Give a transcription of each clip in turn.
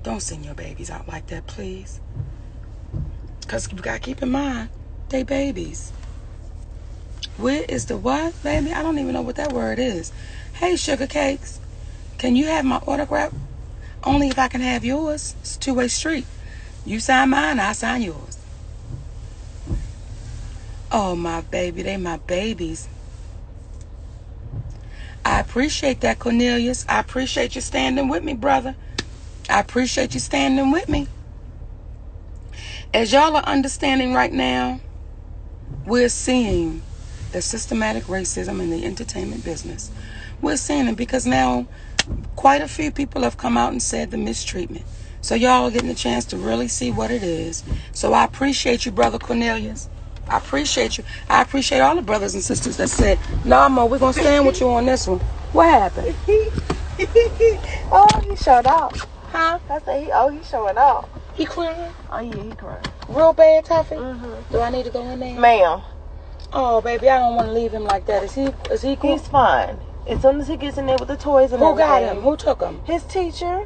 Don't send your babies out like that, please. Because you got to keep in mind, they babies. Where is the what, baby? I don't even know what that word is. Hey, sugar cakes. Can you have my autograph? Only if I can have yours. It's a two-way street. You sign mine, I sign yours. Oh, my baby. They my babies. I appreciate that, Cornelius. I appreciate you standing with me, brother. I appreciate you standing with me. As y'all are understanding right now, we're seeing the systematic racism in the entertainment business. We're seeing it because now quite a few people have come out and said the mistreatment. So y'all are getting a chance to really see what it is. So I appreciate you, Brother Cornelius. I appreciate you. I appreciate all the brothers and sisters that said, "No, Mo, we're going to stand with you on this one." What happened? Oh, he showed out. Huh? I said, he's showing out. He crying? Oh, yeah, he crying. Real bad, Tuffy? Mm-hmm. Do I need to go in there? Ma'am. Oh, baby, I don't want to leave him like that. Is he cool? He's fine. As soon as he gets in there with the toys and Who got everything. him? Who took him? His teacher.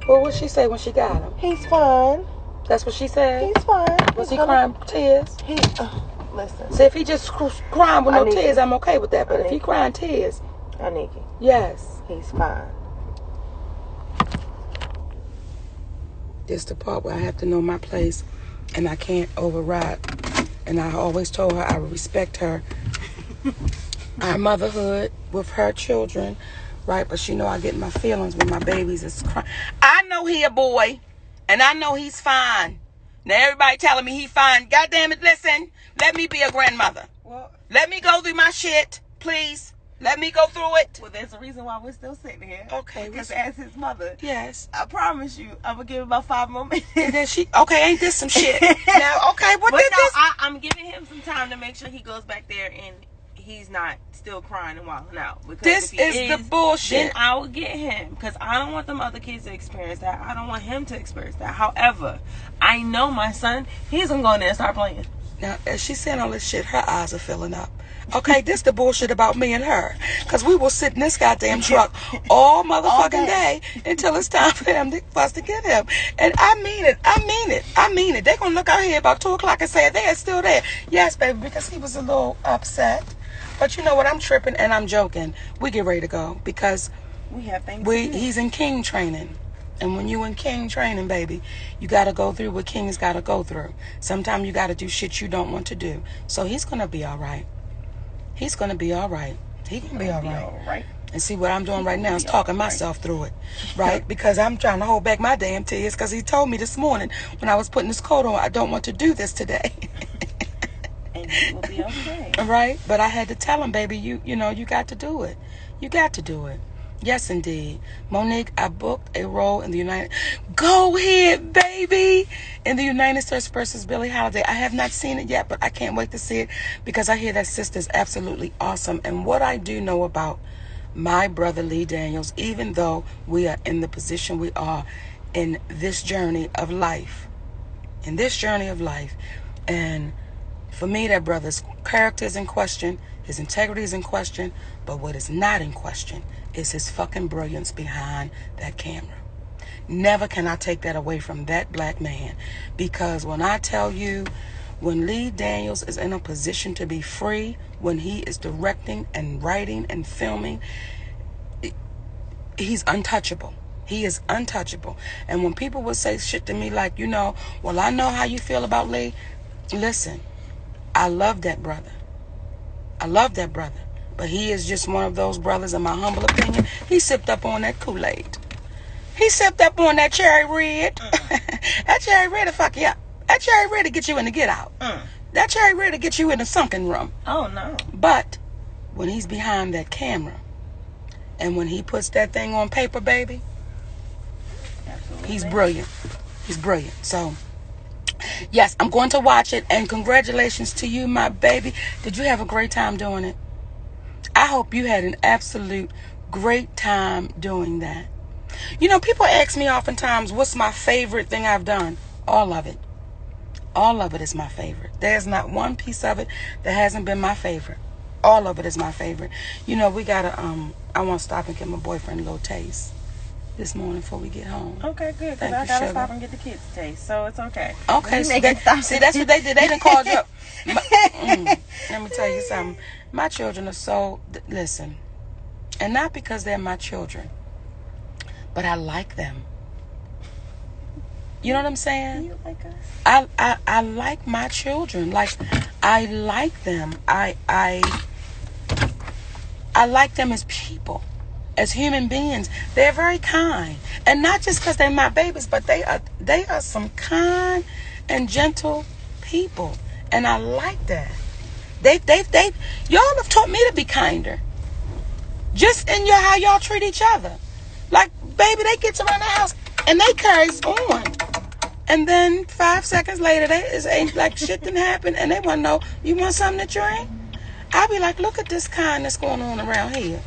What would she say when she got him? He's fine. That's what she said? He's fine. Was he crying tears? Listen. See, if he just crying with no tears, I'm okay with that. But if he crying tears. Aniki. Yes. He's fine. This is the part where I have to know my place and I can't override. And I always told her I respect her, our motherhood with her children, right? But she know I get my feelings when my babies is crying. I know he a boy, and I know he's fine. Now everybody telling me he fine. God damn it, listen. Let me be a grandmother. Well, let me go through my shit, please. Let me go through it. Well, there's a reason why we're still sitting here. Okay. Because as his mother, yes, I promise you, I'm gonna give him about 5 more minutes. And then ain't this some shit? Now, okay, what did this? I'm giving him some time to make sure he goes back there and he's not still crying and wilding out. Because this is the bullshit. Then I will get him because I don't want them other kids to experience that. I don't want him to experience that. However, I know my son, he's gonna go in there and start playing. Now, as she's saying all this shit, her eyes are filling up. Okay, this the bullshit about me and her. Because we will sit in this goddamn truck all motherfucking day until it's time for us to get him. And I mean it. They're going to look out here about 2 o'clock and say, they're still there. Yes, baby, because he was a little upset. But you know what? I'm tripping and I'm joking. We get ready to go because we have things he's in king training. And when you in king training, baby, you got to go through what kings got to go through. Sometimes you got to do shit you don't want to do. So he's going to be all right. He's going to be all right. He's going to be all right. And see, what I'm doing right now is talking myself through it, right? Because I'm trying to hold back my damn tears because he told me this morning when I was putting this coat on, I don't want to do this today. And he will be okay. Right? But I had to tell him, baby, you got to do it. You got to do it. Yes, indeed. Monique, I booked a role in the Go ahead, baby! In the United States versus Billie Holiday. I have not seen it yet, but I can't wait to see it because I hear that sister's absolutely awesome. And what I do know about my brother Lee Daniels, even though we are in the position we are in this journey of life, and for me, that brother's character is in question, his integrity is in question, but what is not in question is his fucking brilliance behind that camera. Never can I take that away from that black man, because when I tell you, when Lee Daniels is in a position to be free, when he is directing and writing and filming, he's untouchable. He is untouchable. And when people would say shit to me like, well, I know how you feel about Lee. Listen, I love that brother. But he is just one of those brothers, in my humble opinion. He sipped up on that Kool-Aid. He sipped up on that cherry red. That cherry red will fuck you up. That cherry red will get you in the get out. That cherry red will get you in the sunken room. Oh, no. But when he's behind that camera and when he puts that thing on paper, baby, absolutely. He's brilliant. He's brilliant. So, yes, I'm going to watch it. And congratulations to you, my baby. Did you have a great time doing it? I hope you had an absolute great time doing that. People ask me oftentimes, what's my favorite thing I've done? All of it. All of it is my favorite. There's not one piece of it that hasn't been my favorite. All of it is my favorite. We gotta, I want to stop and give my boyfriend a little taste. this morning before we get home. Okay, good. Because I gotta stop and get the kids today, so it's okay. Okay, so see, that's what they did. They didn't call you up. Let me tell you something. My children are so, listen, and not because they're my children, but I like them. You know what I'm saying? You like us? I like my children. Like, I like them. I like them as people, as human beings. They're very kind, and not just because they're my babies, but they are some kind and gentle people, and I like that. They y'all have taught me to be kinder. Just in how y'all treat each other. Like, baby, they get around the house and they carries on, and then 5 seconds later, it ain't like shit didn't happen, and they want to know, you want something to drink? I'll be like, look at this kindness going on around here.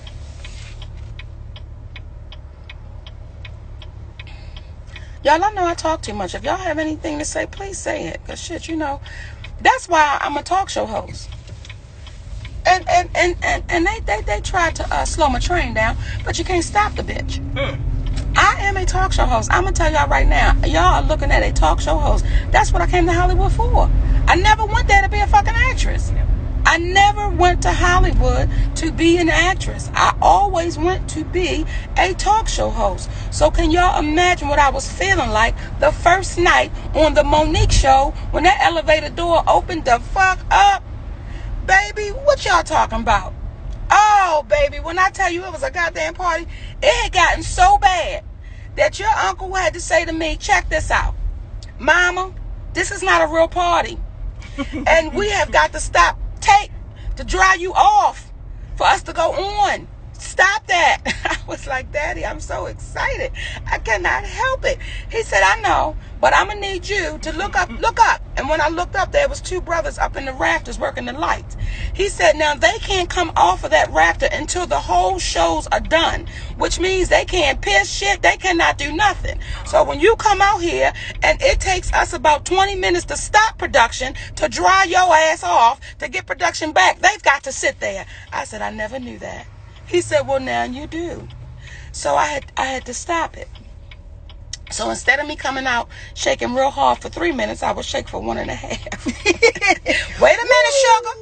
Y'all, I know I talk too much. If y'all have anything to say, please say it. Because shit, that's why I'm a talk show host. And they tried to slow my train down, but you can't stop the bitch. I am a talk show host. I'm going to tell y'all right now, y'all are looking at a talk show host. That's what I came to Hollywood for. I never went there to be a fucking actress. I never went to Hollywood to be an actress. I always went to be a talk show host. So can y'all imagine what I was feeling like the first night on the Monique show when that elevator door opened the fuck up? Baby, what y'all talking about? Oh, baby, when I tell you it was a goddamn party, it had gotten so bad that your uncle had to say to me, check this out. Mama, this is not a real party. And we have got to stop tape to dry you off for us to go on. Stop that. I was like, Daddy, I'm so excited. I cannot help it. He said, I know, but I'm going to need you to look up. And when I looked up, there was 2 brothers up in the rafters working the lights. He said, now they can't come off of that rafter until the whole shows are done, which means they can't piss shit. They cannot do nothing. So when you come out here and it takes us about 20 minutes to stop production, to dry your ass off, to get production back, they've got to sit there. I said, I never knew that. He said, well, now you do. So I had to stop it. So instead of me coming out shaking real hard for 3 minutes, I would shake for 1.5. Wait a minute, sugar.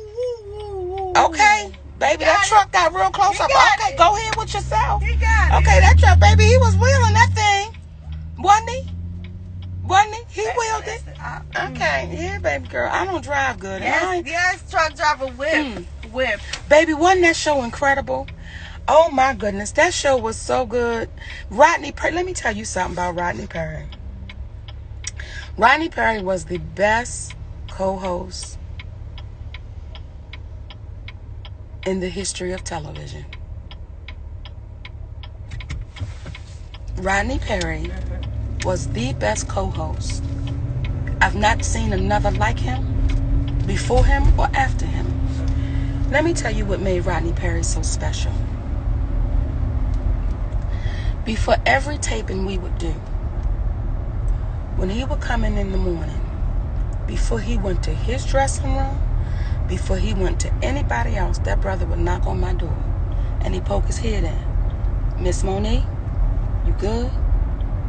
Okay, baby, that truck got real close up. Okay, go ahead with yourself. He got it. Okay, that truck, baby, he was wheeling that thing. Wasn't he? He wheeled it. Okay, yeah, baby girl. I don't drive good. Yes, truck driver whip. Baby, wasn't that show incredible? Oh my goodness, that show was so good. Rodney Perry, let me tell you something about Rodney Perry. Rodney Perry was the best co-host in the history of television. Rodney Perry was the best co-host. I've not seen another like him, before him or after him. Let me tell you what made Rodney Perry so special. Before every taping we would do, when he would come in the morning, before he went to his dressing room, before he went to anybody else, that brother would knock on my door and he'd poke his head in. Miss Monique, you good?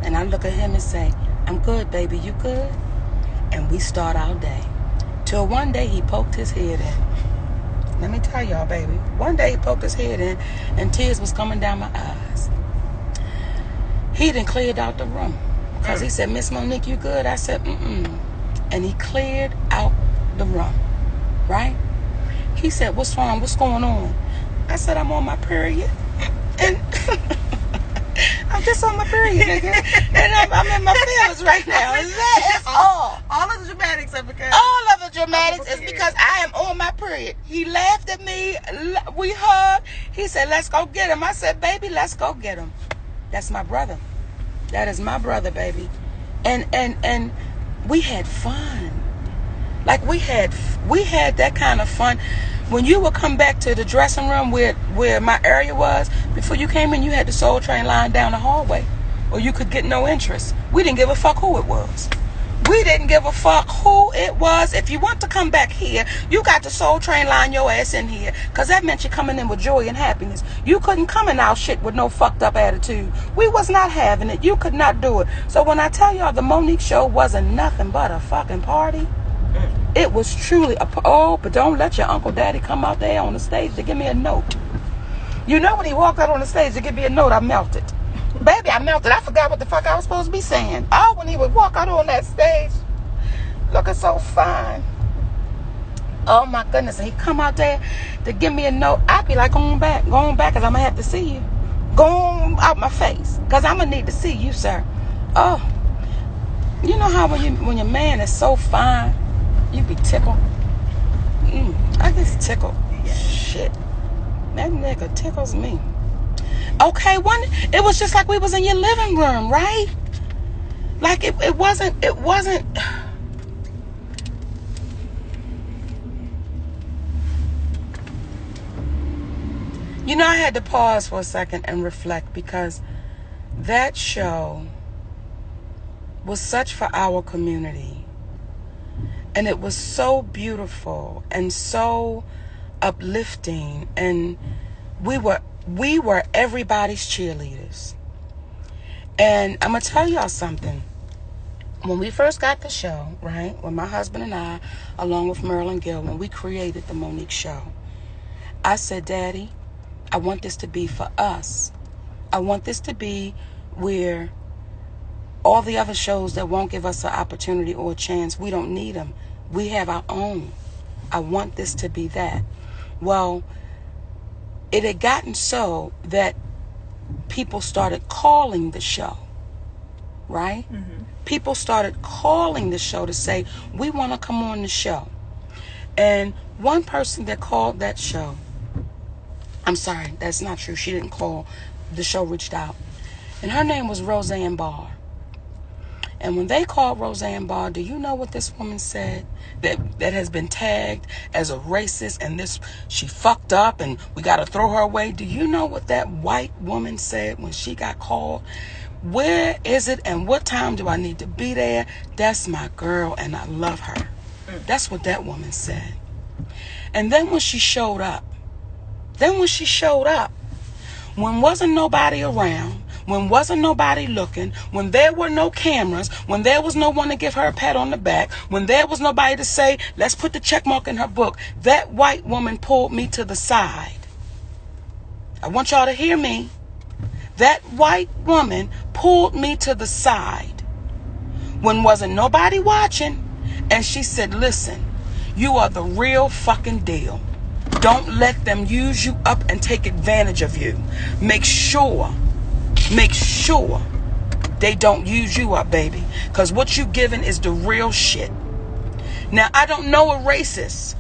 And I look at him and say, I'm good, baby, you good? And we start our day. Till one day he poked his head in. Let me tell y'all, baby. One day he poked his head in and tears was coming down my eyes. He done cleared out the room. Because he said, Miss Monique, you good? I said, And he cleared out the room. Right? He said, what's wrong? What's going on? I said, I'm on my period. And I'm just on my period, nigga. And I'm in my feelings right now. That's all. All of the dramatics are because... All of the dramatics is because I am on my period. He laughed at me. We hugged. He said, let's go get him. I said, baby, let's go get him. That's my brother. That is my brother, baby. And we had fun. Like we had that kind of fun. When you would come back to the dressing room where my area was, before you came in, you had the Soul Train line down the hallway, or you could get no interest. We didn't give a fuck who it was. We didn't give a fuck who it was. If you want to come back here, you got to Soul Train line your ass in here, because that meant you coming in with joy and happiness. You couldn't come in our shit with no fucked up attitude. We was not having it. You could not do it. So when I tell y'all the Monique show wasn't nothing but a fucking party, it was truly a... Oh, but don't let your Uncle Daddy come out there on the stage to give me a note. You know when he walked out on the stage to give me a note, I melted. Baby, I melted. I forgot what the fuck I was supposed to be saying. Oh, when he would walk out on that stage, looking so fine. Oh my goodness. And he come out there to give me a note. I'd be like, going back, because I'm going to have to see you. Go out my face, because I'm going to need to see you, sir. Oh, you know how when your man is so fine, you be tickled? I get tickled. Shit. That nigga tickles me. Okay, it was just like we was in your living room, right? Like it wasn't. You know, I had to pause for a second and reflect, because that show was such for our community. And it was so beautiful and so uplifting, and we were everybody's cheerleaders. And I'm gonna tell y'all something. When we first got the show, right, when my husband and I, along with Merlin Gill, when we created the Monique show, I said, Daddy, I want this to be for us. I want this to be where all the other shows that won't give us an opportunity or a chance, we don't need them. We have our own. I want this to be that. Well, it had gotten so that people started calling the show, right? Mm-hmm. People started calling the show to say, we want to come on the show. And one person that called that show, I'm sorry, that's not true. She didn't call. The show reached out. And her name was Roseanne Barr. And when they called Roseanne Barr, do you know what this woman said that has been tagged as a racist, and this, she fucked up and we got to throw her away? Do you know what that white woman said when she got called? Where is it and what time do I need to be there? That's my girl and I love her. That's what that woman said. And then when she showed up, when wasn't nobody around, when wasn't nobody looking, when there were no cameras, when there was no one to give her a pat on the back, when there was nobody to say, let's put the check mark in her book, that white woman pulled me to the side. I want y'all to hear me. That white woman pulled me to the side when wasn't nobody watching, and she said, listen, you are the real fucking deal. Don't let them use you up and take advantage of you. Make sure they don't use you up, baby. Because what you giving is the real shit. Now, I don't know a racist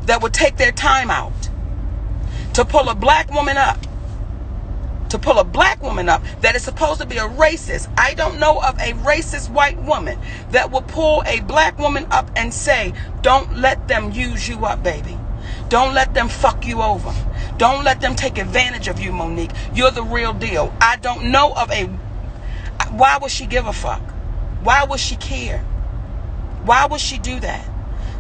that would take their time out to pull a black woman up. That is supposed to be a racist. I don't know of a racist white woman that will pull a black woman up and say, don't let them use you up, baby. Don't let them fuck you over. Don't let them take advantage of you, Monique. You're the real deal. I don't know of a... Why would she give a fuck? Why would she care? Why would she do that?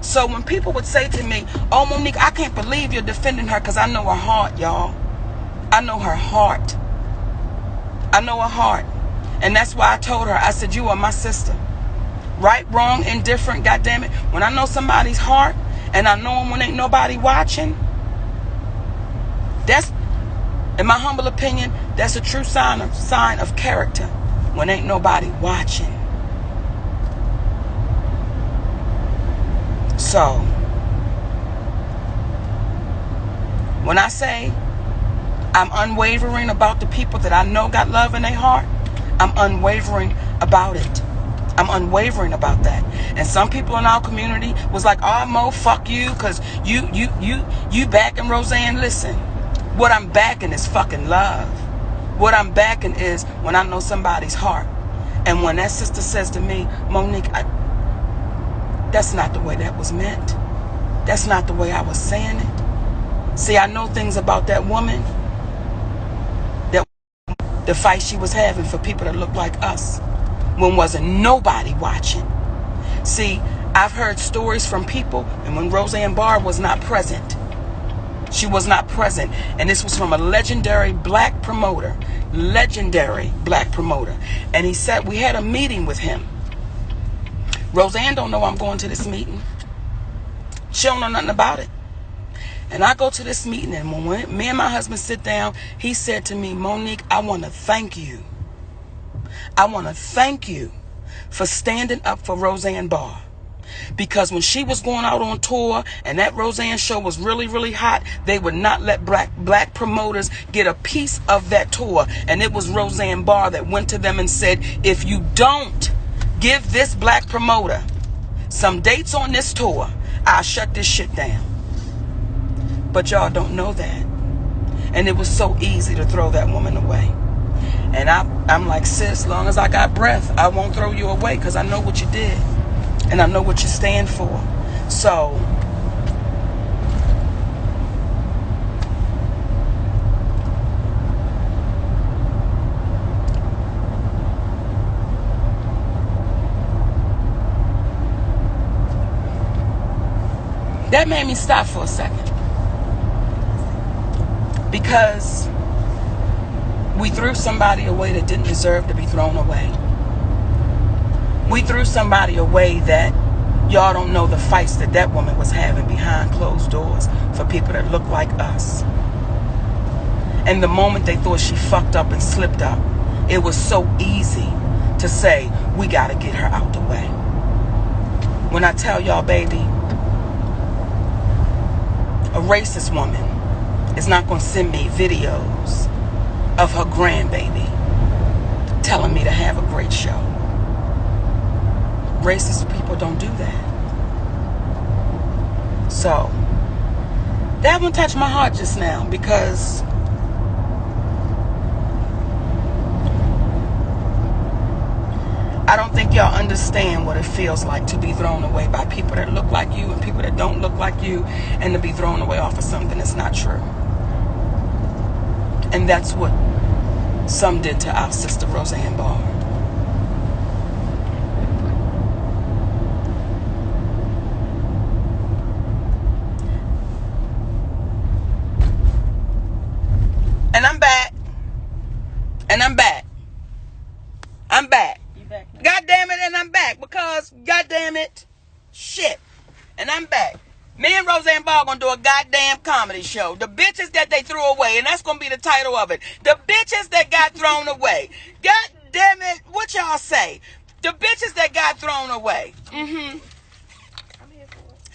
So when people would say to me, oh, Monique, I can't believe you're defending her, because I know her heart, y'all. I know her heart. I know her heart. And that's why I told her, I said, you are my sister. Right, wrong, indifferent, goddammit. When I know somebody's heart, and I know them when ain't nobody watching, that's, in my humble opinion, that's a true sign of character, when ain't nobody watching. So, when I say I'm unwavering about the people that I know got love in their heart, I'm unwavering about it. I'm unwavering about that. And some people in our community was like, oh, Mo, fuck you, because you backing Roseanne. Listen, what I'm backing is fucking love. What I'm backing is when I know somebody's heart. And when that sister says to me, Monique, that's not the way that was meant. That's not the way I was saying it. See, I know things about that woman, that the fight she was having for people that look like us. when wasn't nobody watching. See, I've heard stories from people, and when Roseanne Barr was not present, she was not present, and this was from a legendary black promoter, and he said, we had a meeting with him. Roseanne don't know I'm going to this meeting. She don't know nothing about it. And I go to this meeting, and when me and my husband sit down, he said to me, Monique, I want to thank you. I want to thank you for standing up for Roseanne Barr. Because when she was going out on tour and that Roseanne show was really, really hot, they would not let black promoters get a piece of that tour. And it was Roseanne Barr that went to them and said, if you don't give this black promoter some dates on this tour, I'll shut this shit down. But y'all don't know that. And it was so easy to throw that woman away. And I'm like, sis, as long as I got breath, I won't throw you away, because I know what you did. And I know what you stand for. So, that made me stop for a second. Because we threw somebody away that didn't deserve to be thrown away. We threw somebody away that y'all don't know the fights that woman was having behind closed doors for people that look like us. And the moment they thought she fucked up and slipped up, it was so easy to say, we got to get her out the way. When I tell y'all, baby, a racist woman is not going to send me videos of her grandbaby telling me to have a great show. Racist people don't do that. So, that one touched my heart just now, because I don't think y'all understand what it feels like to be thrown away by people that look like you and people that don't look like you, and to be thrown away off of something that's not true. And that's what some did to our sister Roseanne Barr. And I'm back. And I'm back. I'm back. You back now? God damn it, and I'm back. Because, god damn it, shit. And I'm back. Me and Roseanne Barr gonna do a goddamn comedy show. The bitches that they threw away. And that's gonna be the title of it. The bitches that got thrown away. God damn it. What y'all say? The bitches that got thrown away. Mm-hmm. I'm here for it.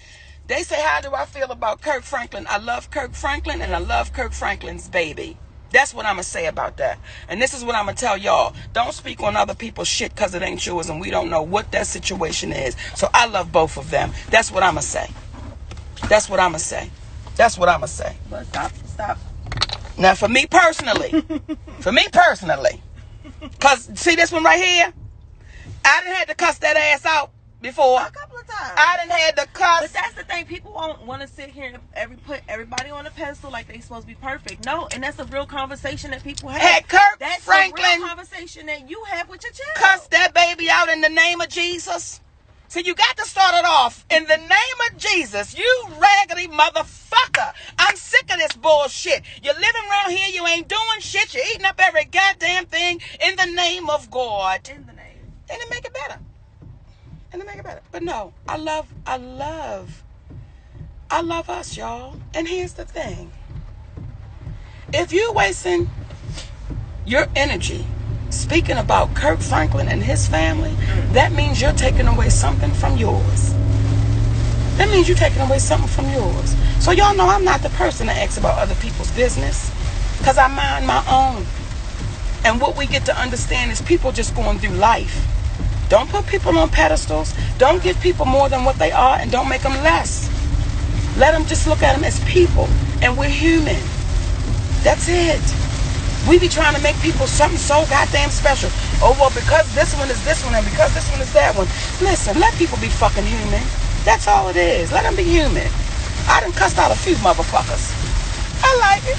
They say, how do I feel about Kirk Franklin? I love Kirk Franklin, and I love Kirk Franklin's baby. That's what I'm going to say about that. And this is what I'm going to tell y'all. Don't speak on other people's shit because it ain't yours, and we don't know what that situation is. So I love both of them. That's what I'm going to say. That's what I'm going to say. That's what I'm going to say. But stop. Now, for me personally, because see this one right here? I done had to cuss that ass out before. A couple of times. I done had to cuss. But that's the thing. People won't want to sit here and put everybody on a pedestal like they supposed to be perfect. No, and that's a real conversation that people have. Had Kirk that's Franklin a real conversation that you have with your child. cuss that baby out in the name of Jesus. So you got to start it off in the name of Jesus. You raggedy motherfucker. I'm sick of this bullshit. You're living around here. You ain't doing shit. You're eating up every goddamn thing in the name of God. In the name. And to make it better. But no, I love us, y'all. And here's the thing. If you're wasting your energy speaking about Kirk Franklin and his family, that means you're taking away something from yours. So y'all know I'm not the person to ask about other people's business, because I mind my own. And what we get to understand is people just going through life. Don't put people on pedestals. Don't give people more than what they are, and don't make them less. Let them just look at them as people, and we're human. That's it. We be trying to make people something so goddamn special. Oh, well, because this one is this one, and because this one is that one. Listen, let people be fucking human. That's all it is. Let them be human. I done cussed out a few motherfuckers. I like it.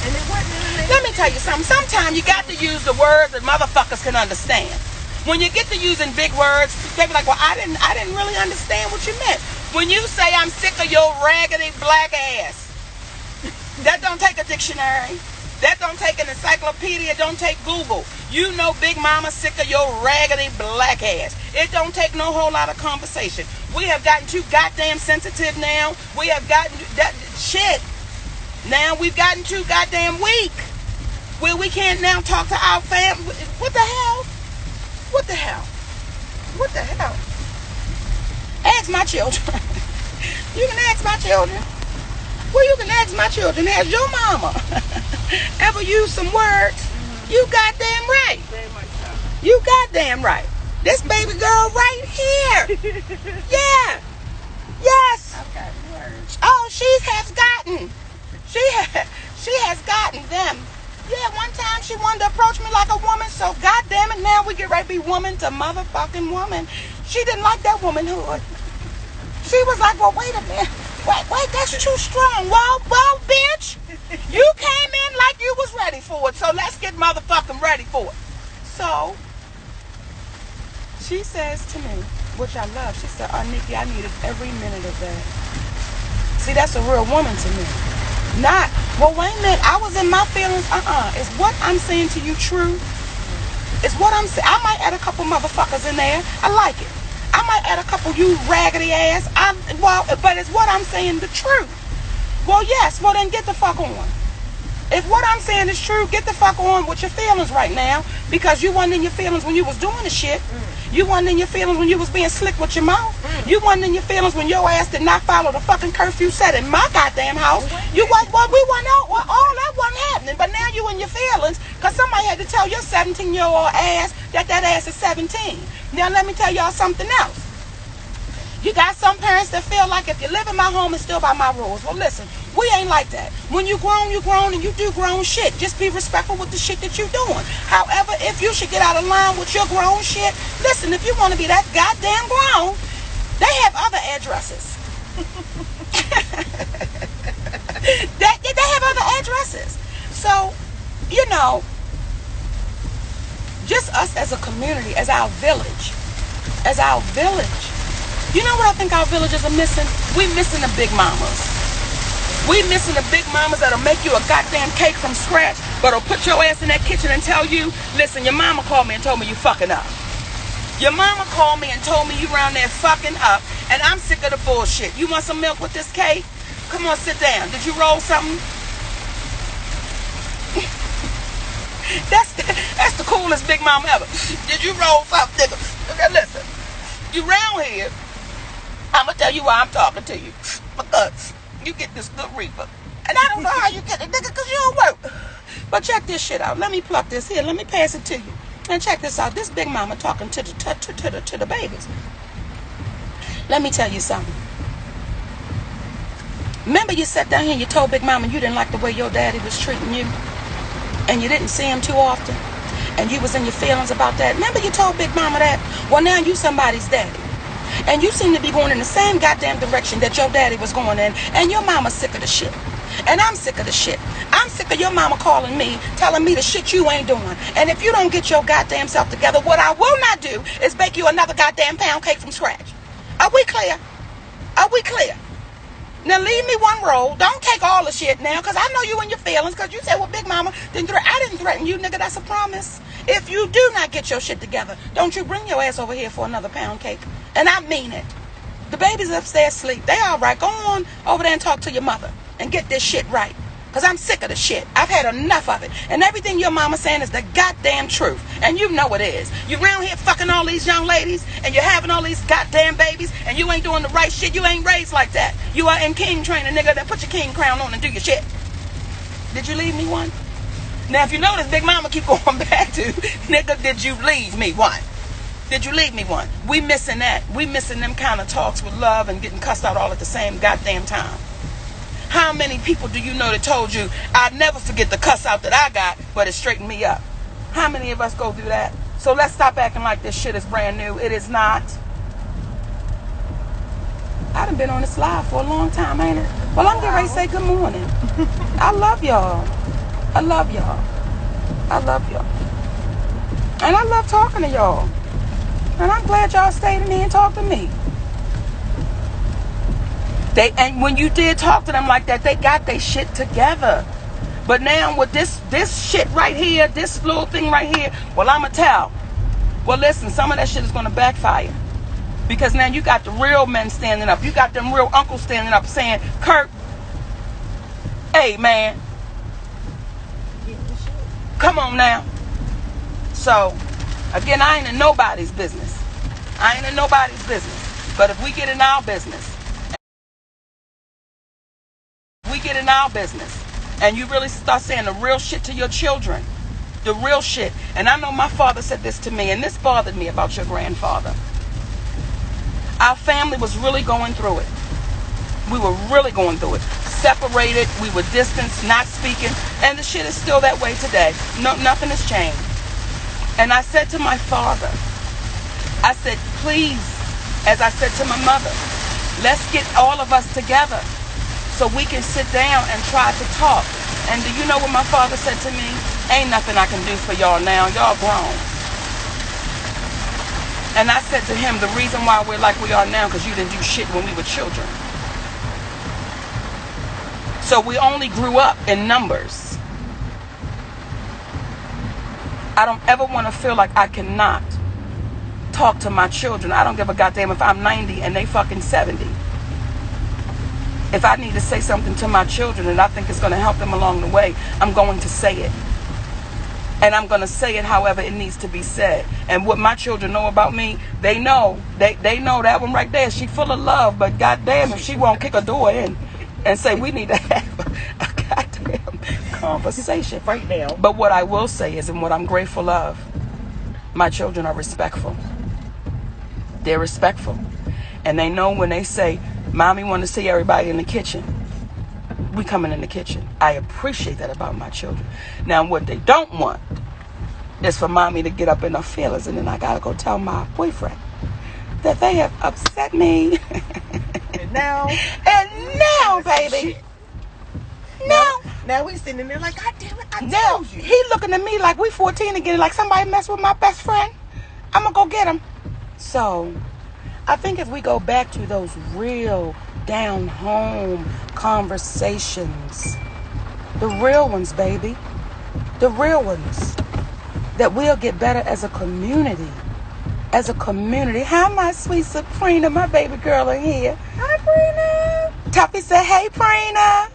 And it wasn't in the name. Let me tell you something. Sometimes you got to use the words that motherfuckers can understand. When you get to using big words, they be like, well, I didn't really understand what you meant. When you say I'm sick of your raggedy black ass, that don't take a dictionary. That don't take an encyclopedia. Don't take Google. You know Big Mama sick of your raggedy black ass. It don't take no whole lot of conversation. We have gotten too goddamn sensitive now. We have gotten that shit. Now we've gotten too goddamn weak. Where we can't now talk to our family. What the hell? What the hell? What the hell? Ask my children. You can ask my children. Well, you can ask my children. Has your mama ever used some words? You goddamn right. You goddamn right. This baby girl right here. Yeah. Yes. Okay, words. Oh, she has gotten them. Yeah, one time she wanted to approach me like a woman, so goddamn it, now we get ready to be woman to motherfucking woman. She didn't like that womanhood. She was like, well, wait a minute. Wait, that's too strong. Well, bitch, you came in like you was ready for it, so let's get motherfucking ready for it. So, she says to me, which I love, she said, oh, Nikki, I needed every minute of that. See, that's a real woman to me. Not, well, wait a minute, I was in my feelings. Is what I'm saying to you true? Is what I'm saying. I might add a couple motherfuckers in there. I like it. I might add a couple you raggedy ass. But is what I'm saying the truth? Well, yes. Well, then get the fuck on. If what I'm saying is true, get the fuck on with your feelings right now, because you wasn't in your feelings when you was doing the shit. You wasn't in your feelings when you was being slick with your mouth. You wasn't in your feelings when your ass did not follow the fucking curfew set in my goddamn house. You was, well, we wasn't all that wasn't happening. But now you in your feelings because somebody had to tell your 17-year-old ass that ass is 17. Now let me tell y'all something else. You got some parents that feel like if you live in my home, it's still by my rules. Well, listen, we ain't like that. When you grown, and you do grown shit. Just be respectful with the shit that you doing. However, if you should get out of line with your grown shit, listen, if you want to be that goddamn grown, they have other addresses. they have other addresses. So, you know, just us as a community, as our village. You know what I think our villages are missing? We missing the big mamas. We missing the big mamas that'll make you a goddamn cake from scratch, but'll put your ass in that kitchen and tell you, listen, your mama called me and told me you fucking up. Your mama called me and told me you around there fucking up, and I'm sick of the bullshit. You want some milk with this cake? Come on, sit down. Did you roll something? That's the coolest big mama ever. Did you roll something, nigga? Okay, listen. You round here, I'm going to tell you why I'm talking to you. Because you get this good reaper. And I don't know how you get it, nigga, because you don't work. But check this shit out. Let me pluck this here. Let me pass it to you. And check this out. This big mama talking to the babies. Let me tell you something. Remember you sat down here and you told big mama you didn't like the way your daddy was treating you? And you didn't see him too often? And you was in your feelings about that? Remember you told big mama that? Well, now you somebody's daddy. And you seem to be going in the same goddamn direction that your daddy was going in. And your mama's sick of the shit. And I'm sick of the shit. I'm sick of your mama calling me, telling me the shit you ain't doing. And if you don't get your goddamn self together, what I will not do is bake you another goddamn pound cake from scratch. Are we clear? Are we clear? Now leave me one roll. Don't take all the shit now, because I know you in your feelings, because you said, well, big mama, I didn't threaten you, nigga. That's a promise. If you do not get your shit together, don't you bring your ass over here for another pound cake. And I mean it. The baby's upstairs asleep. They all right. Go on over there and talk to your mother and get this shit right. Because I'm sick of the shit. I've had enough of it. And everything your mama saying is the goddamn truth. And you know it is. You around here fucking all these young ladies, and you're having all these goddamn babies, and you ain't doing the right shit. You ain't raised like that. You are in king training, nigga. Then put your king crown on and do your shit. Did you leave me one? Now, if you notice, big mama keep going back to, nigga, did you leave me one? Did you leave me one? We missing that. We missing them kind of talks with love and getting cussed out all at the same goddamn time. How many people do you know that told you, I'd never forget the cuss out that I got, but it straightened me up? How many of us go through that? So let's stop acting like this shit is brand new. It is not. I done been on this live for a long time, ain't it? Well, I'm getting ready to say good morning. I love y'all. I love y'all. I love y'all. And I love talking to y'all. And I'm glad y'all stayed in here and talked to me. And when you did talk to them like that, they got their shit together. But now with this shit right here, this little thing right here, well, I'ma tell. Well, listen, some of that shit is gonna backfire. Because now you got the real men standing up. You got them real uncles standing up saying, Kirk, hey man, come on now. So, again, I ain't in nobody's business. I ain't in nobody's business. But if we get in our business, and you really start saying the real shit to your children, the real shit. And I know my father said this to me, and this bothered me about your grandfather. Our family was really going through it. We were really going through it. Separated, we were distanced, not speaking, and the shit is still that way today. No, nothing has changed. And I said to my father, I said, please, as I said to my mother, let's get all of us together so we can sit down and try to talk. And do you know what my father said to me? Ain't nothing I can do for y'all now. Y'all grown. And I said to him, the reason why we're like we are now, because you didn't do shit when we were children. So we only grew up in numbers. I don't ever want to feel like I cannot talk to my children. I don't give a goddamn if I'm 90 and they fucking 70. If I need to say something to my children and I think it's going to help them along the way, I'm going to say it. And I'm going to say it however it needs to be said. And what my children know about me, they know. They know that one right there. She full of love, but goddamn if she won't kick a door in and say we need to have a goddamn conversation right now. But what I will say is, and what I'm grateful of, my children are respectful. They're respectful. And they know when they say, Mommy want to see everybody in the kitchen, we coming in the kitchen. I appreciate that about my children. Now, what they don't want is for Mommy to get up in her feelings, and then I gotta go tell my boyfriend that they have upset me. And now, baby. Now he's sitting there like, God damn it, I Now told you. he looking at me like we 14 again, like somebody messed with my best friend. I'm gonna go get him. So I think if we go back to those real down home conversations, the real ones, baby, the real ones, that we'll get better as a community. As a community. Hi, my sweet Sabrina, my baby girl in here. Hi, Prina. Tuffy said, hey, Prina.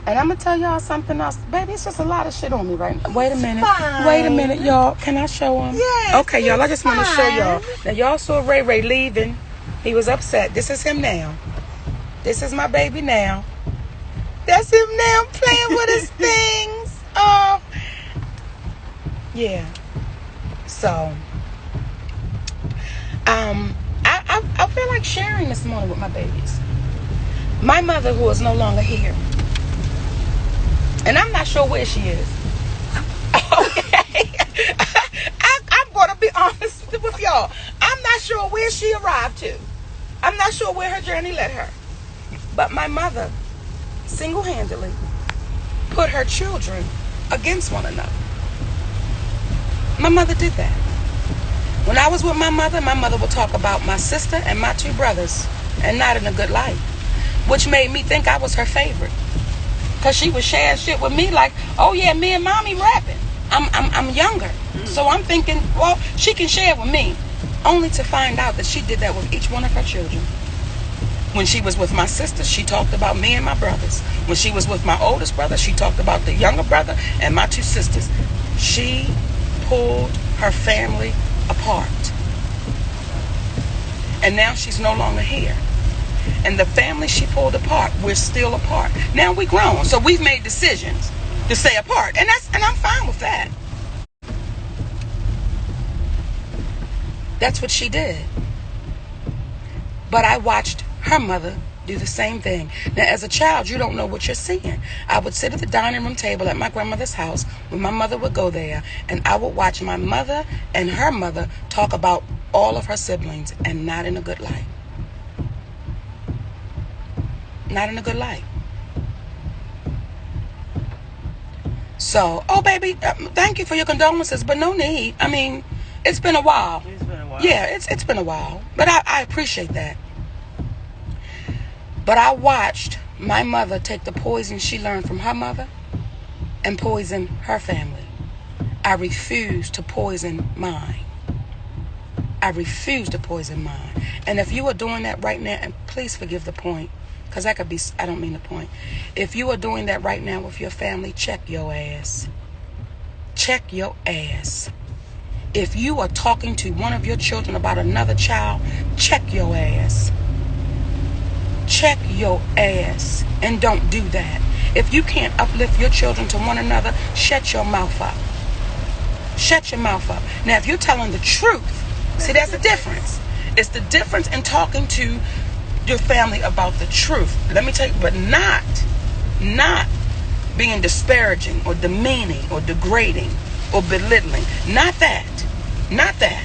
And I'm going to tell y'all something else. Baby, it's just a lot of shit on me right now. Wait a minute. Fine. Wait a minute, y'all. Can I show them? Yes. Okay, y'all. I just want to show y'all. Now, y'all saw Ray Ray leaving. He was upset. This is him now. This is my baby now. That's him now playing with his things. Oh. Yeah. So, I feel like sharing this morning with my babies. My mother, who is no longer here, and I'm not sure where she is. Okay. I'm going to be honest with y'all. I'm not sure where she arrived to. I'm not sure where her journey led her. But my mother single-handedly put her children against one another. My mother did that. When I was with my mother would talk about my sister and my two brothers, and not in a good light, which made me think I was her favorite. Because she was sharing shit with me like, oh yeah, me and Mommy rapping. I'm younger. So I'm thinking, well, she can share with me. Only to find out that she did that with each one of her children. When she was with my sister, she talked about me and my brothers. When she was with my oldest brother, she talked about the younger brother and my two sisters. She pulled her family apart. And now she's no longer here. And the family she pulled apart, we're still apart. Now we grown, so we've made decisions to stay apart, and I'm fine with that. That's what she did. But I watched her mother do the same thing. Now, as a child, you don't know what you're seeing. I would sit at the dining room table at my grandmother's house when my mother would go there, and I would watch my mother and her mother talk about all of her siblings, and not in a good light. Not in a good light. So, oh baby, thank you for your condolences, but no need. I mean, it's been a while. It's been a while. Yeah, it's been a while. But I appreciate that. But I watched my mother take the poison she learned from her mother and poison her family. I refuse to poison mine. I refuse to poison mine. And if you are doing that right now, and please forgive the point, because that could be, I don't mean the point. If you are doing that right now with your family, check your ass. Check your ass. If you are talking to one of your children about another child, check your ass. Check your ass. And don't do that. If you can't uplift your children to one another, shut your mouth up. Shut your mouth up. Now, if you're telling the truth, see, that's the difference. It's the difference in talking to your family about the truth. Let me tell you, but not being disparaging or demeaning or degrading or belittling. Not that. Not that.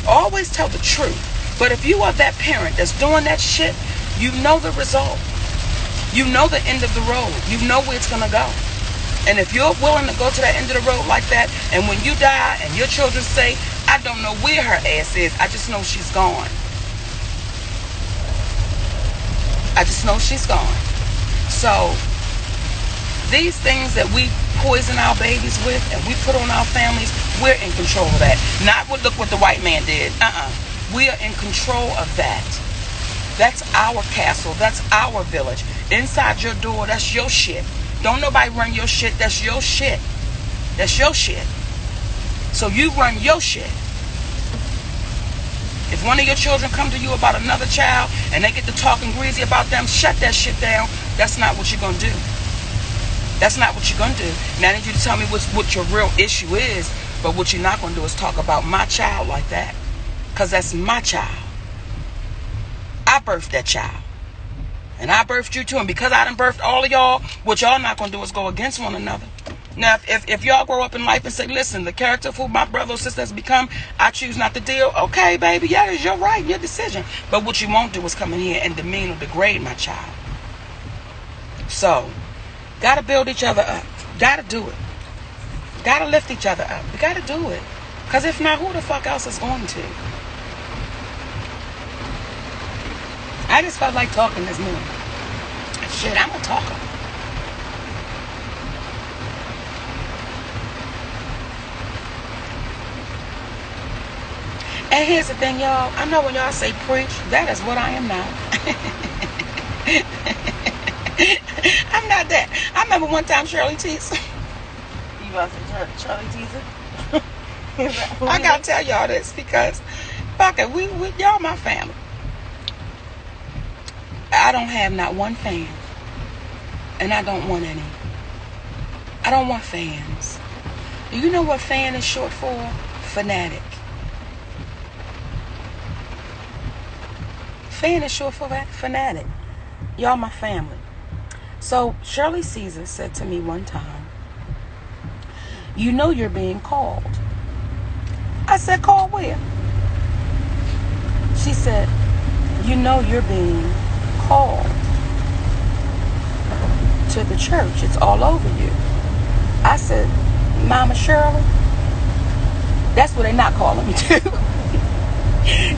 Always tell the truth. But if you are that parent that's doing that shit, you know the result. You know the end of the road. You know where it's going to go. And if you're willing to go to that end of the road like that, and when you die and your children say, I don't know where her ass is, I just know she's gone. I just know she's gone. So, these things that we poison our babies with and we put on our families, we're in control of that. Not look what the white man did. We are in control of that. That's our castle. That's our village. Inside your door, that's your shit. Don't nobody run your shit. That's your shit. That's your shit. So you run your shit. If one of your children come to you about another child and they get to talking greasy about them, shut that shit down. That's not what you're going to do. That's not what you're going to do. Now I need you to tell me what your real issue is, but what you're not going to do is talk about my child like that. Because that's my child. I birthed that child. And I birthed you too. And because I done birthed all of y'all, what y'all not going to do is go against one another. Now, if y'all grow up in life and say, listen, the character of who my brother or sister has become, I choose not to deal. Okay, baby, yeah, it's your right, your decision. But what you won't do is come in here and demean or degrade my child. So, got to build each other up. Got to do it. Got to lift each other up. We got to do it. Because if not, who the fuck else is going to? I just felt like talking this morning. Shit, I'm a talker. And here's the thing, y'all. I know when y'all say preach, that is what I am now. I'm not that. I remember one time Shirley teased. You about to say Charlie teaser? I gotta tell y'all this because, fuck it, we y'all my family. I don't have not one fan. And I don't want any. I don't want fans. Do you know what fan is short for? Fanatic. Fan is short for that? Fanatic. Y'all my family. So Shirley Caesar said to me one time, you know you're being called. I said, called where? She said, you know you're being called to the church. It's all over you. I said, Mama Shirley, that's what they're not calling me to.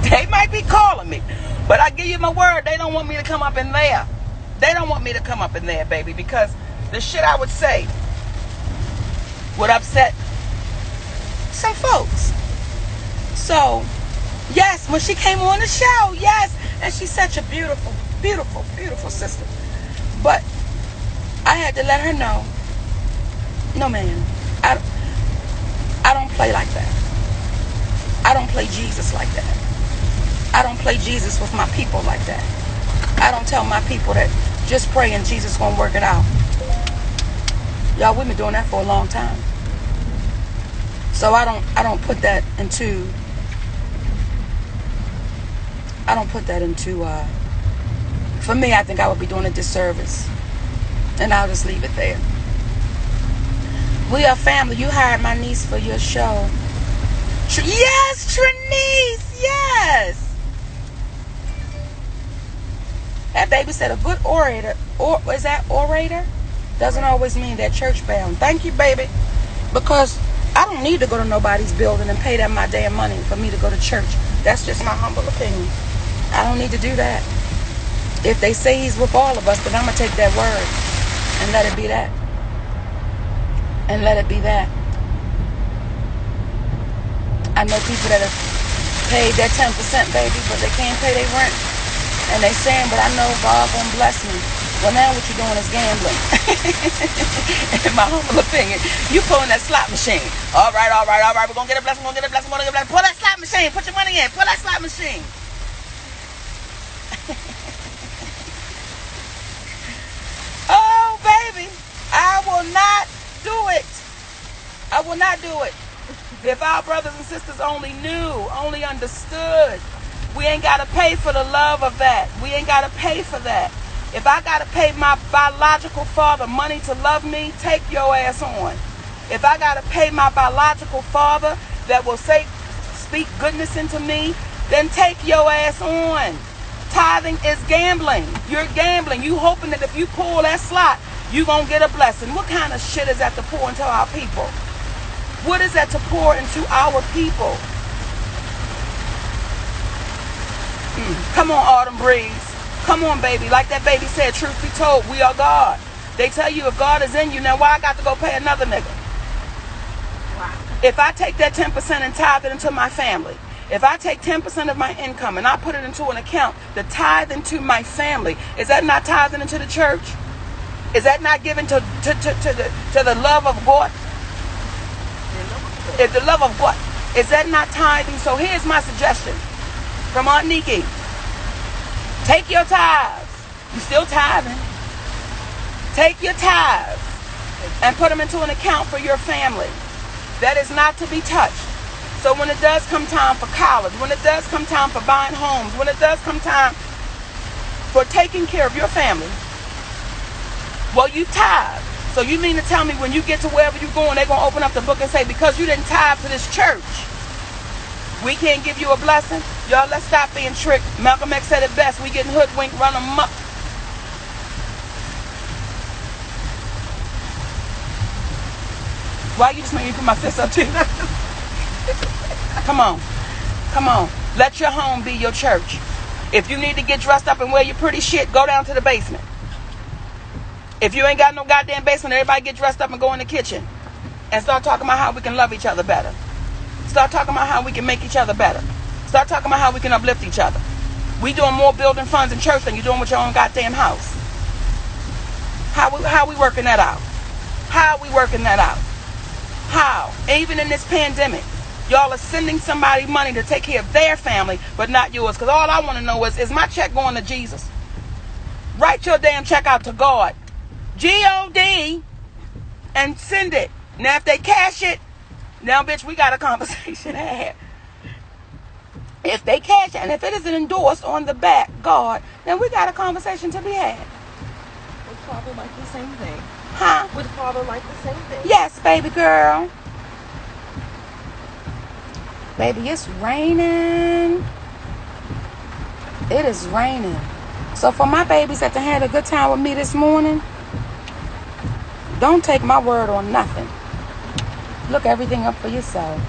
They might be calling me, but I give you my word, they don't want me to come up in there. They don't want me to come up in there, baby, because the shit I would say would upset some folks. So, yes, when she came on the show, yes, and she's such a beautiful, beautiful, beautiful sister. But I had to let her know, no, man, I don't play like that. I don't play Jesus like that. I don't play Jesus with my people like that. I don't tell my people that just pray and Jesus gonna work it out. Y'all, we've been doing that for a long time. So I don't put that into for me, I think I would be doing a disservice. And I'll just leave it there. We are family. You hired my niece for your show. Yes, Trinice, yes. That baby said a good orator, or is that orator? Doesn't always mean they're church bound. Thank you, baby. Because I don't need to go to nobody's building and pay them my damn money for me to go to church. That's just my humble opinion. I don't need to do that. If they say he's with all of us, then I'm going to take that word and let it be that. And let it be that. I know people that have paid their 10%, baby, but they can't pay their rent. And they saying, but I know God gonna bless me. Well, now what you're doing is gambling. In my humble opinion, you pulling that slot machine. All right. We're gonna get a blessing. Pull that slot machine. Put your money in. Pull that slot machine. Oh, baby, I will not do it. I will not do it. If our brothers and sisters only knew, only understood, we ain't got to pay for the love of that. We ain't got to pay for that. If I got to pay my biological father money to love me, take your ass on. If I got to pay my biological father that will speak goodness into me, then take your ass on. Tithing is gambling. You're gambling. You hoping that if you pull that slot, you're going to get a blessing. What kind of shit is that to pour into our people? What is that to pour into our people? Come on, Autumn Breeze. Come on, baby. Like that baby said, truth be told, we are God. They tell you if God is in you, now why I got to go pay another nigga? Wow. If I take that 10% and tithe it into my family, if I take 10% of my income and I put it into an account, the tithe into my family, is that not tithing into the church? Is that not given to the love of God? If the love of what? Is that not tithing? So here's my suggestion from Aunt Nikki. Take your tithes. You still tithing. Take your tithes and put them into an account for your family. That is not to be touched. So when it does come time for college, when it does come time for buying homes, when it does come time for taking care of your family, well, you tithe. So you mean to tell me when you get to wherever you're going, they're going to open up the book and say, because you didn't tithe to this church, we can't give you a blessing? Y'all, let's stop being tricked. Malcolm X said it best. We getting hoodwinked, run amok. Why you just make me put my fist up to you? Come on. Come on. Let your home be your church. If you need to get dressed up and wear your pretty shit, go down to the basement. If you ain't got no goddamn basement, everybody get dressed up and go in the kitchen and start talking about how we can love each other better. Start talking about how we can make each other better. Start talking about how we can uplift each other. We doing more building funds in church than you doing with your own goddamn house. How we working that out? How we working that out? How? Even in this pandemic, y'all are sending somebody money to take care of their family, but not yours. Because all I want to know is my check going to Jesus? Write your damn check out to God. G-O-D, and send it. Now, if they cash it, now, bitch, we got a conversation to have. If they cash it, and if it isn't endorsed on the back, God, then we got a conversation to be had. Would Father like the same thing? Huh? Would Father like the same thing? Yes, baby girl. Baby, it's raining. It is raining. So for my babies that had a good time with me this morning, don't take my word on nothing. Look everything up for yourself.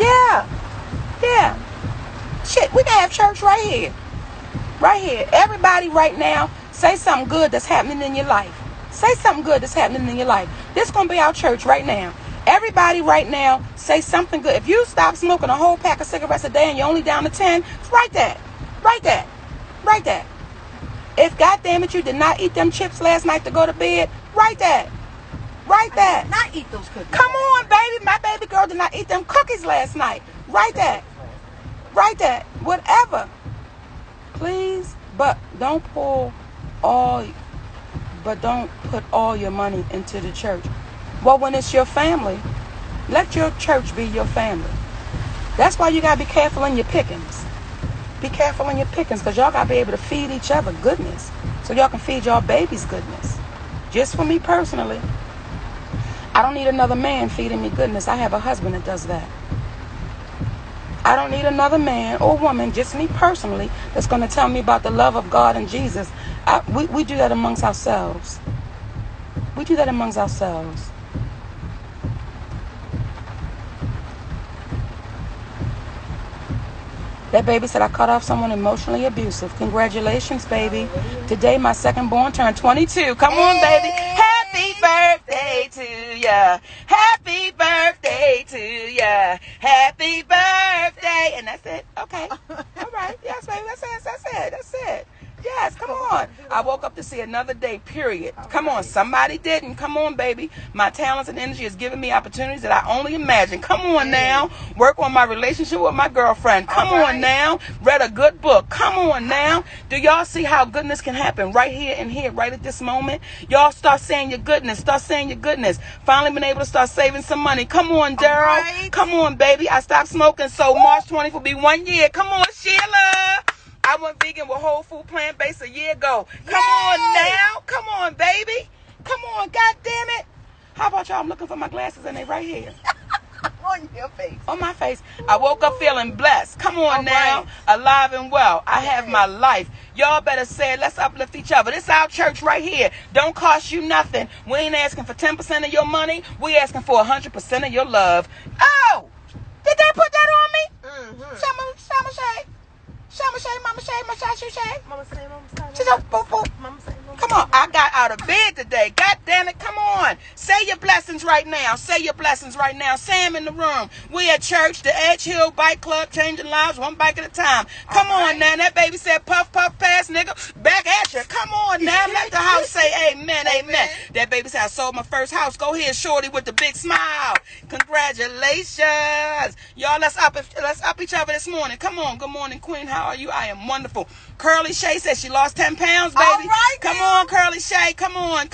Yeah. Shit, we can have church right here. Right here. Everybody right now, say something good that's happening in your life. Say something good that's happening in your life. This going to be our church right now. Everybody right now, say something good. If you stop smoking a whole pack of cigarettes a day and you're only down to 10, write that. Write that. Write that. If goddamn it you did not eat them chips last night to go to bed, write that. Write that. I did not eat those cookies. Come on, baby. My baby girl did not eat them cookies last night. Write that. Write that. Whatever. Please. But don't put all your money into the church. Well, when it's your family, let your church be your family. That's why you gotta be careful in your pickings. Be careful in your pickings, because y'all gotta be able to feed each other goodness, so y'all can feed y'all babies goodness. Just for me personally, I don't need another man feeding me goodness. I have a husband that does that. I don't need another man or woman, just me personally, that's going to tell me about the love of God and Jesus. We do that amongst ourselves. We do that amongst ourselves. That baby said, I cut off someone emotionally abusive. Congratulations, baby. Today, my second born turned 22. Come on, baby. Happy birthday to ya. Happy birthday to ya. Happy birthday. And that's it. Okay. All right. Yes, baby. That's it. Yes, come on. I woke up to see another day, period. Come on, somebody didn't. Come on, baby. My talents and energy is giving me opportunities that I only imagine. Come on now. Work on my relationship with my girlfriend. Come on now. Read a good book. Come on now. Do y'all see how goodness can happen right here and here, right at this moment? Y'all start saying your goodness. Start saying your goodness. Finally been able to start saving some money. Come on, Daryl. Right. Come on, baby. I stopped smoking, so March 20th will be 1 year. Come on, Sheila. I went vegan with whole food plant-based a year ago. Come on now. Come on, baby. Come on, God damn it. How about y'all? I'm looking for my glasses and they right here. On your face. On my face. I woke up feeling blessed. Come on now. Right. Alive and well. I have my life. Y'all better say it. Let's uplift each other. This our church right here. Don't cost you nothing. We ain't asking for 10% of your money. We asking for 100% of your love. Oh! Did they put that on me? Mm-hmm. Shama Shay. Shama Shay, Mama Shay, Masha Shay. Mama say, she's up, boop, boop. Mama say, come on, I got out of bed today. God damn it, come on. Say your blessings right now. Say your blessings right now. Say them in the room. We at church, the Edge Hill Bike Club, changing lives one bike at a time. Come on now. That baby said, puff, puff, pass, nigga. Back at you. Come on now. Let the house say amen, amen. That baby said, I sold my first house. Go ahead, shorty, with the big smile. Congratulations. Y'all, let's up each other this morning. Come on. Good morning, Queen. How are you? I am wonderful. Curly Shay says she lost 10 pounds, baby. All right, come on, Curly Shay. Come on,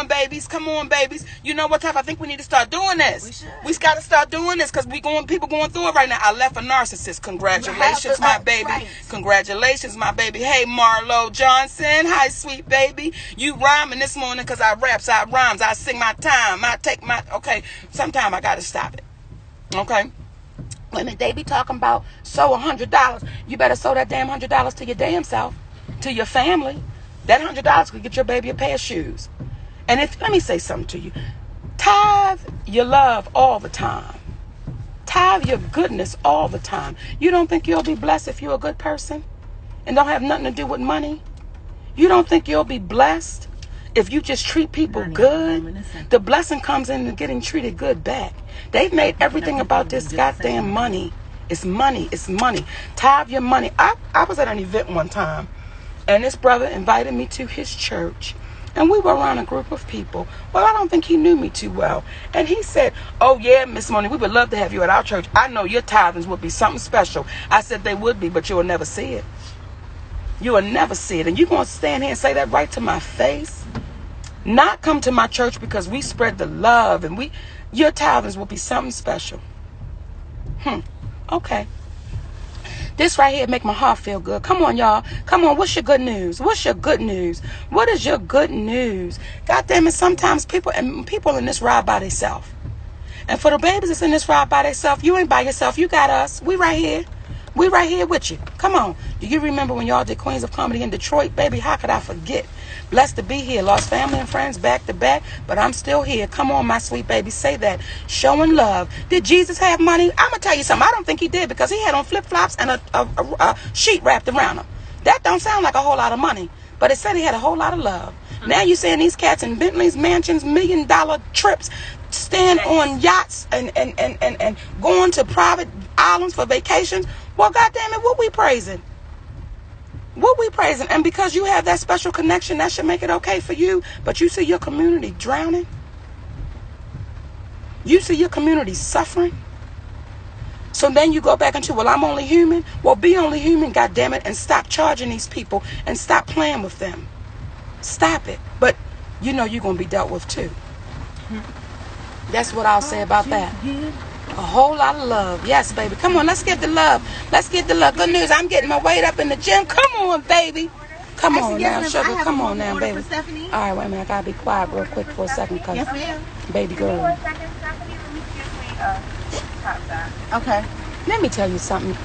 babies. Come on, babies. You know what type? I think we need to start doing this. We got to start doing this because people going through it right now. I left a narcissist. Congratulations, my baby. Right. Congratulations, my baby. Hey, Marlo Johnson. Hi, sweet baby. You rhyming this morning because I raps, I rhymes, I sing my time. I take my, okay, sometime I got to stop it. Okay? When they be talking about sow $100, you better sow that damn $100 to your damn self, to your family. That $100 could get your baby a pair of shoes. And let me say something to you. Tithe your love all the time. Tithe your goodness all the time. You don't think you'll be blessed if you're a good person and don't have nothing to do with money? You don't think you'll be blessed if you just treat people good? The blessing comes in getting treated good back. They've made everything about this goddamn money. It's money. It's money. Tithe your money. I was at an event one time, and this brother invited me to his church, and we were around a group of people. Well, I don't think he knew me too well. And he said, oh, yeah, Miss Monique, we would love to have you at our church. I know your tithings would be something special. I said they would be, but you will never see it. You will never see it. And you going to stand here and say that right to my face? Not come to my church because we spread the love and your tithings will be something special. Okay. This right here make my heart feel good. Come on, y'all. Come on. What's your good news? What's your good news? What is your good news? God damn it. Sometimes people in this ride by themselves. And for the babies that's in this ride by themselves, you ain't by yourself. You got us. We right here. We right here with you. Come on. Do you remember when y'all did Queens of Comedy in Detroit? Baby, how could I forget? Blessed to be here. Lost family and friends back to back, but I'm still here. Come on, my sweet baby. Say that. Showing love. Did Jesus have money? I'm going to tell you something. I don't think he did because he had on flip-flops and a sheet wrapped around him. That don't sound like a whole lot of money, but it said he had a whole lot of love. Now you're saying these cats in Bentleys, mansions, $1 million trips, stand on yachts and going to private islands for vacations. Well, goddamn it, what we praising? What we praising? And because you have that special connection, that should make it okay for you. But you see your community drowning. You see your community suffering. So then you go back into, well, I'm only human. Well, be only human, goddammit, and stop charging these people and stop playing with them. Stop it. But you know you're going to be dealt with too. That's what I'll say about that. A whole lot of love. Yes, baby. Come on, let's get the love. Let's get the love. Good news, I'm getting my weight up in the gym. Come on, baby. Come on now, sugar. Come on now, baby. All right, wait a minute. I got to be quiet real quick for a second. Yes, ma'am. Baby girl. Okay. Let me tell you something.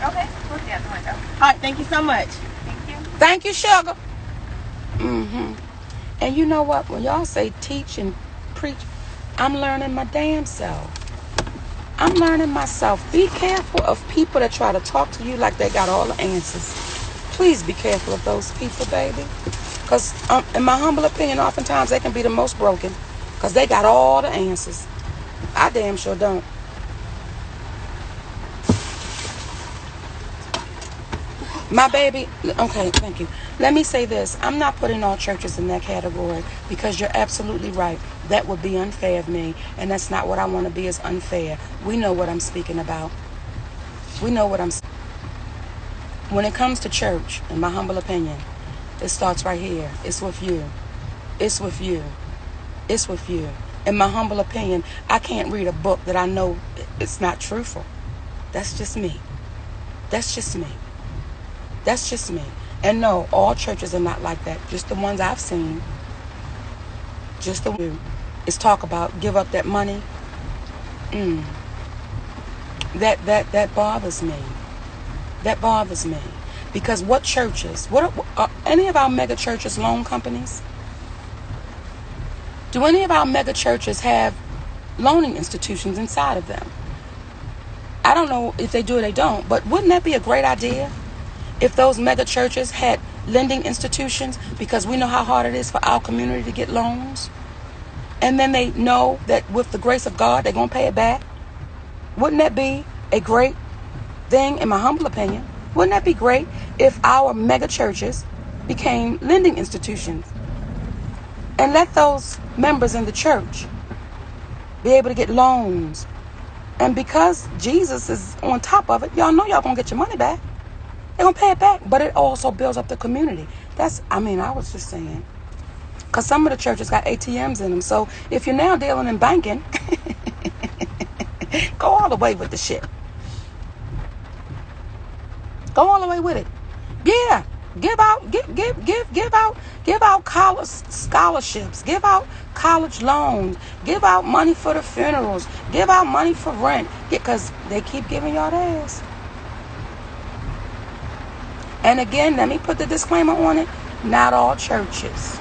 Okay. All right, thank you so much. Thank you, sugar. And you know what? When y'all say teach and preach, I'm learning my damn self. I'm learning myself. Be careful of people that try to talk to you like they got all the answers. Please be careful of those people, baby. Because in my humble opinion, oftentimes they can be the most broken. Because they got all the answers. I damn sure don't. My baby, okay, thank you. Let me say this. I'm not putting all churches in that category because you're absolutely right. That would be unfair of me, and that's not what I want to be, is unfair. We know what I'm speaking about. We know what I'm saying. When it comes to church, in my humble opinion, it starts right here. It's with you. It's with you. It's with you. In my humble opinion, I can't read a book that I know it's not truthful. That's just me. That's just me. That's just me. And no, all churches are not like that. Just the ones I've seen. Just the ones. It's talk about give up that money. That bothers me. That bothers me. Because what churches, what are any of our mega churches loan companies? Do any of our mega churches have loaning institutions inside of them? I don't know if they do or they don't, but wouldn't that be a great idea? If those mega churches had lending institutions, because we know how hard it is for our community to get loans, and then they know that with the grace of God, they're going to pay it back. Wouldn't that be a great thing, in my humble opinion? Wouldn't that be great if our mega churches became lending institutions and let those members in the church be able to get loans? And because Jesus is on top of it, y'all know y'all going to get your money back. They're going to pay it back, but it also builds up the community. I was just saying. Because some of the churches got ATMs in them. So if you're now dealing in banking, go all the way with the shit. Go all the way with it. Yeah. Give out college scholarships. Give out college loans. Give out money for the funerals. Give out money for rent. Because they keep giving y'all the ass. And again, let me put the disclaimer on it. Not all churches.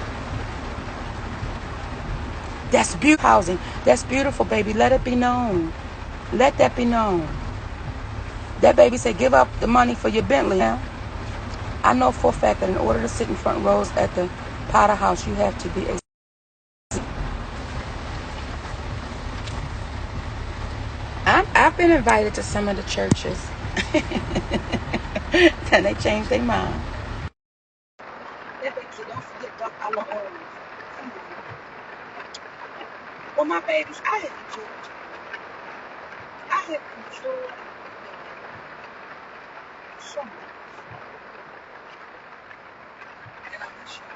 That's beautiful housing. That's beautiful, baby. Let it be known. Let that be known. That baby said, give up the money for your Bentley. Now, I know for a fact that in order to sit in front rows at the Potter House, you have to be a... I've been invited to some of the churches. Then they changed their mind. Don't forget Duck I love always. Well, my babies, I have enjoyed you. I have enjoyed so much. And I wish you